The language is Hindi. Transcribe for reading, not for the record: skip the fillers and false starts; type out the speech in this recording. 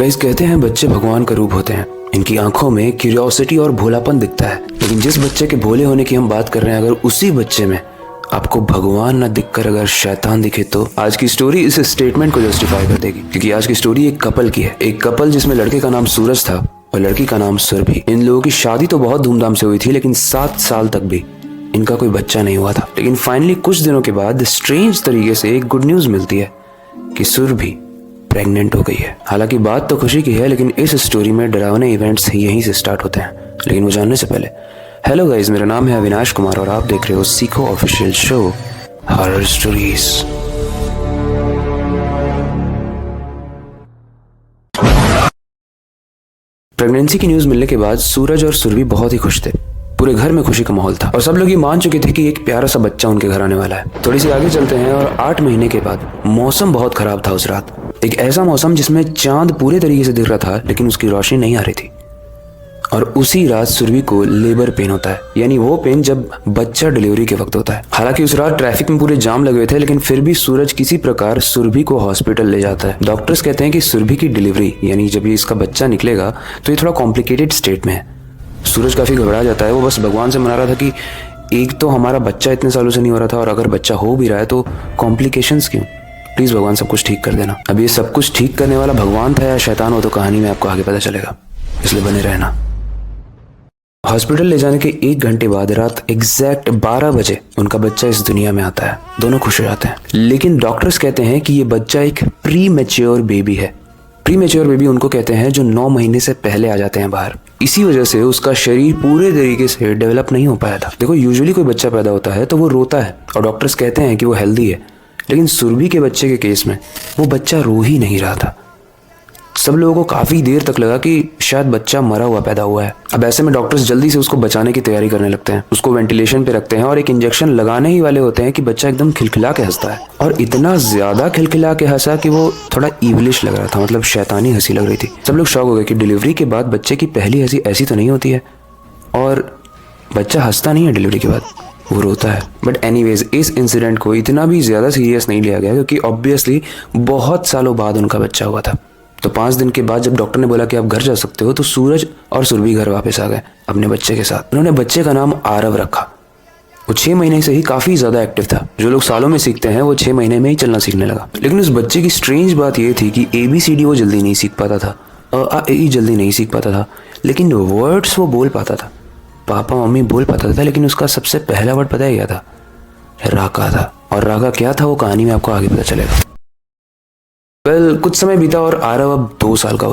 गाइस, कहते हैं बच्चे भगवान का रूप होते हैं। इनकी आंखों में क्यूरियोसिटी और भोलापन दिखता है। लेकिन जिस बच्चे के भोले होने की हम बात कर रहे हैं, अगर उसी बच्चे में आपको भगवान न दिखकर अगर शैतान दिखे, तो आज की स्टोरी इस स्टेटमेंट को जस्टिफाई कर देगी। क्योंकि आज की स्टोरी एक कपल की है। एक कपल जिसमें लड़के का नाम सूरज था और लड़की का नाम सुरभि। इन लोगों की शादी तो बहुत धूमधाम से हुई थी, लेकिन 7 साल तक भी इनका कोई बच्चा नहीं हुआ था। लेकिन फाइनली कुछ दिनों के बाद स्ट्रेंज तरीके से एक गुड न्यूज मिलती है कि सुरभि प्रेग्नेंट हो गई है। हालांकि बात तो खुशी की है, लेकिन इस स्टोरी में डरावने इवेंट्स यहीं से स्टार्ट होते हैं। लेकिन वो जानने से पहले, हेलो गाइस, मेरा नाम है अविनाश कुमार और आप देख रहे हो सीखो official show horror stories. Pregnancy की न्यूज मिलने के बाद सूरज और सुरभि बहुत ही खुश थे। पूरे घर में खुशी का माहौल था और सब लोग ये मान चुके थे कि एक प्यारा सा बच्चा उनके घर आने वाला है। थोड़ी सी आगे चलते हैं और 8 महीने के बाद मौसम बहुत खराब था उस रात। एक ऐसा मौसम जिसमें चांद पूरे तरीके से दिख रहा था, लेकिन उसकी रोशनी नहीं आ रही थी। और उसी रात सुरभि को लेबर पेन होता है, यानी वो पेन जब बच्चा डिलीवरी के वक्त होता है। हालांकि उस रात ट्रैफिक में पूरे जाम लगे हुए थे, लेकिन फिर भी सूरज किसी प्रकार सुरभि को हॉस्पिटल ले जाता है। डॉक्टर्स कहते हैं कि सुरभि की डिलीवरी, यानी जब ये इसका बच्चा निकलेगा, तो ये थोड़ा कॉम्प्लिकेटेड स्टेट में है। सूरज काफी घबरा जाता है। वो बस भगवान से मना रहा था कि एक तो हमारा बच्चा इतने सालों से नहीं हो रहा था, और अगर बच्चा हो भी रहा है तो कॉम्प्लिकेशंस क्यों? प्लीज भगवान सब कुछ ठीक कर देना। अब ये सब कुछ ठीक करने वाला भगवान था या शैतान, हो तो कहानी में आपको आगे पता चलेगा, इसलिए बने रहना। हॉस्पिटल ले जाने के 1 घंटे बाद रात एग्जैक्ट 12 बजे उनका बच्चा इस दुनिया में आता है। दोनों खुश हो जाते हैं, लेकिन डॉक्टर्स कहते हैं कि ये बच्चा एक प्री मैच्योर बेबी है। प्री मैच्योर बेबी उनको कहते हैं जो 9 महीने से पहले आ जाते हैं बाहर। इसी वजह से उसका शरीर पूरे तरीके से डेवलप नहीं हो पाया था। देखो, यूजुअली कोई बच्चा पैदा होता है तो वो रोता है और डॉक्टर्स कहते हैं कि वो हेल्दी है, लेकिन सुरभि के बच्चे के केस में वो बच्चा रो ही नहीं रहा था। सब लोगों को काफी देर तक लगा कि शायद बच्चा मरा हुआ पैदा हुआ है। अब ऐसे में डॉक्टर्स जल्दी से उसको बचाने की तैयारी करने लगते हैं। उसको वेंटिलेशन पे रखते हैं और एक इंजेक्शन लगाने ही वाले होते हैं कि बच्चा एकदम खिलखिला के हंसता है। और इतना ज्यादा खिलखिला के हंसा कि वो थोड़ा इवलिश लग रहा था, मतलब शैतानी हंसी लग रही थी। सब लोग शॉक हो गए कि डिलीवरी के बाद बच्चे की पहली हंसी ऐसी तो नहीं होती है, और बच्चा हंसता नहीं है डिलीवरी के बाद, वो रोता है। बट एनीवेज, इस इंसिडेंट को इतना भी ज्यादा सीरियस नहीं लिया गया, क्योंकि ऑब्वियसली बहुत सालों बाद उनका बच्चा हुआ था। तो 5 दिन के बाद जब डॉक्टर ने बोला कि आप घर जा सकते हो, तो सूरज और सुरभि घर वापस आ गए अपने बच्चे के साथ। उन्होंने बच्चे का नाम आरव रखा। वो 6 महीने से ही काफी ज्यादा एक्टिव था। जो लोग सालों में सीखते हैं, वो 6 महीने में ही चलना सीखने लगा। लेकिन उस बच्चे की स्ट्रेंज बात ये थी कि ABCD वो जल्दी नहीं सीख पाता था, A जल्दी नहीं सीख पाता था, लेकिन वर्ड्स वो बोल पाता था। पापा मम्मी बोल पाता था, लेकिन उसका सबसे पहला वर्ड पता है क्या था? राका था। और राका क्या था, वो कहानी में आपको आगे पता चलेगा। कुछ समय बीता और आरव अब 2 साल का हो